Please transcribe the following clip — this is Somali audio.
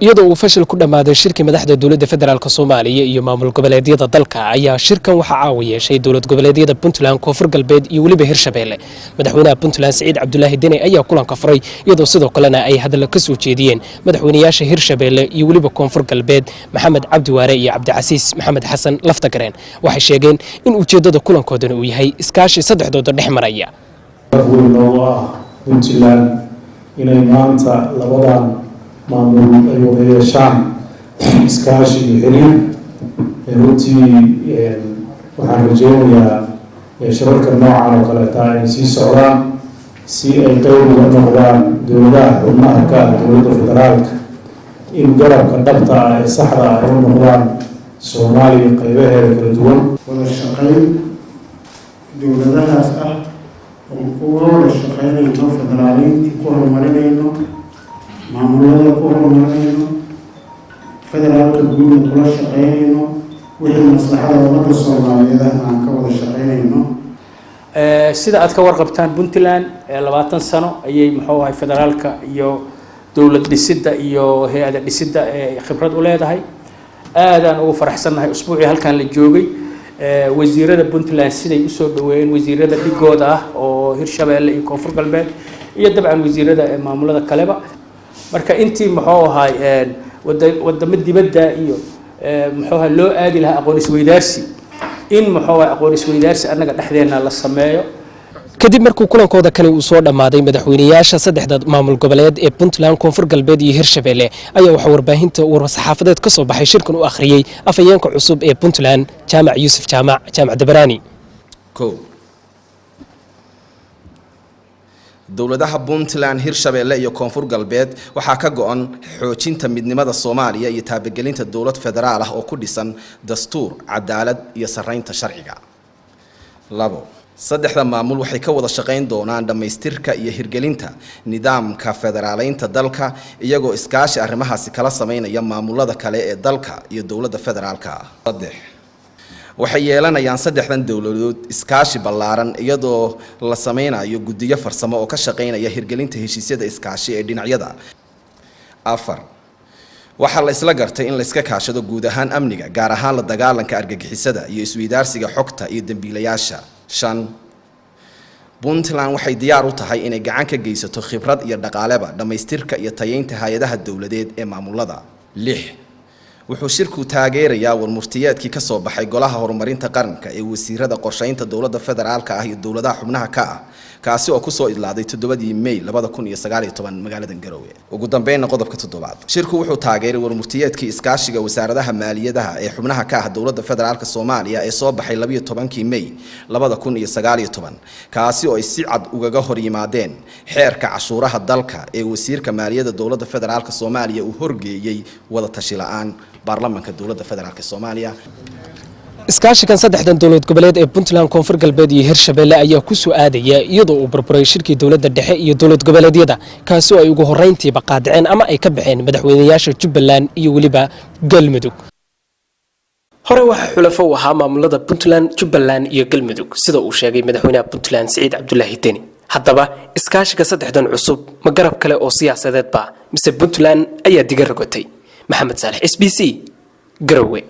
iyadoo uu fashil ku dhamaaday shirkii madaxda dawladda federaalka Soomaaliya iyo maamul goboleedyada dalka ayaa shirkan waxa caawi yeeshay dawlad goboleedyada Puntland Koonfur Galbeed iyo waliba Hirshabeelle madaxweynaha Puntland Saciid Cabdullaahi Deni ayaa kulanka furay iyadoo sidoo kalena ay hadal ka soo jeediyeen madaxweynayaasha Hirshabeelle iyo waliba Koonfur Galbeed Maxamed Cabdi Waare iyo Cabdicasiis Maxamed Xasan Laftagareen waxay sheegeen in ujeedada kulankoodana uu yahay iskaashi saddexdooda dhex maraya Puntland inay maanta labadan maamul ay wada yeeshaan iskaashi iyo xiriir runtii waxaan rajeynayaa shirarka noocan oo kale taa ay sii socdaan si ay qayb uga noqdaan dowladaha xubnaha ka ah dowladda federaalka in garabka dhabta ah ee saxda ah ay u noqdaan Soomaaliya qaybaheeda kala duwan wada shaqayn dowladahaas ah وهو الشقيان يتوفى فدرالين كوه مرينينو معمولات كوه مرينينو فدرال كبير كل الشقيانينو وهي المصلحة ومدى الصومالية عن كوه الشقيانينو سيدا أتكور قبطان بنتلان لباتن سنة أي محوها فدرالك يو دولة ديسيدا يو هي هذا ديسيدا خبرات ولاده هاي آدان أو فرح سنة هاي أسبوعي هل كان للجوجي وزيرة بنتلان سيدا يسوع دوين وزيرة بيجودا أو هيرشابيل يكونفر قلبه يدبع عن وزيرة معمولة كلبة مركا أنتي محوها ودا مدي بدأ إيو محوها لو آدي لها أقول سويدارسي إن محوها أقول سويدارسي أنا قد أحذرنا للصمايو kadib markuu kulankooda kale uu soo dhamaaday madaxweynayaasha saddexda maamul goboleed ee Puntland Koonfur Galbeed iyo Hirshabeelle ayaa waxa warbaahinta saxaafadeed ka soo baxay shirkan u akhriyay afayeenka cusub ee Puntland Jaamac Yuusuf Jaamac Dabarani dowladaha Puntland Hirshabeelle iyo Koonfur Galbeed waxa ka go'an xoojinta midnimada Soomaaliya iyo taabagelinta dawlad federaal ah oo ku dhisan dastuur cadaalad iyo sareynta sharciga saddexda maamul waxay ka wada shaqeyn doonaan dhamaystirka iyo hirgelinta nidaamka federaaleynta dalka iyagoo iskaashi arrimahaasi kala sameynaya maamulada kale ee dalka iyo dawladda federaalka waxay yeelanayaan saddexdan dawladood iskaashi ballaaran iyadoo la sameynayo guddiyo farsamo oo ka shaqeynaya hirgelinta heshiisyada iskaashi ee dhinacyada waxa la isla gartay in la iska kaashado guud ahaan amniga gaar ahaan la dagaalanka argagixisada iyo isweydaarsiga xogta iyo dambiilayaasha Puntland waxay diyaar u tahay inay gacan ka geysato khibrad iyo dhaqaaleba dhamaystirka iyo tayeynta hay'adaha dawladeed ee maamulada wuxuu shirku taageerayaa warmurtiyeedkii ka soo baxay golaha horumarinta qaranka ee wasiirada qorsheynta dawladda federaalka ah iyo dawladaha xubnaha ka ah kaasi oo ku soo idlaaday 7 May 2019 magaalada Garowe ugu dambeeyna qodobka 7 shirku wuxuu taageeray warmurtiyeedkii iskaashiga wasaaradaha maaliyadaha ee xubnaha ka ah dawladda federaalka Soomaaliya ee soo baxay 12 May 2019 kaasi oo ay si cad uga hor yimaadeen xeerka cashuuraha dalka ee wasiirka maaliyadda dawladda federaalka Soomaaliya uu horgeeyay wada tashi la'aan baarlamaanka dawladda federaalka Soomaaliya iskaashigan saddexdan dawlad goboleed ee Puntland Koonfur Galbeed iyo Hirshabeelle ayaa ku soo aadaya iyadoo uu burburay shirkii dawladda dhexe iyo dawlad goboleedyada kaasi oo ay ugu horeyntii baqaadiceen ama ay ka baxeen madaxweynayaasha Jubbaland iyo waliba Galmudug hore waxa xulafo ahaa maamulada Puntland Jubbaland iyo Galmudug sida uu sheegay madaxweynaha Puntland Saciid Cabdullaahi Deni haddaba iskaashiga saddexdan cusub ma garab kale oo siyaasadeed ba mise Puntland ayaa diga rogotay Maxamed Saalex SBC Garowe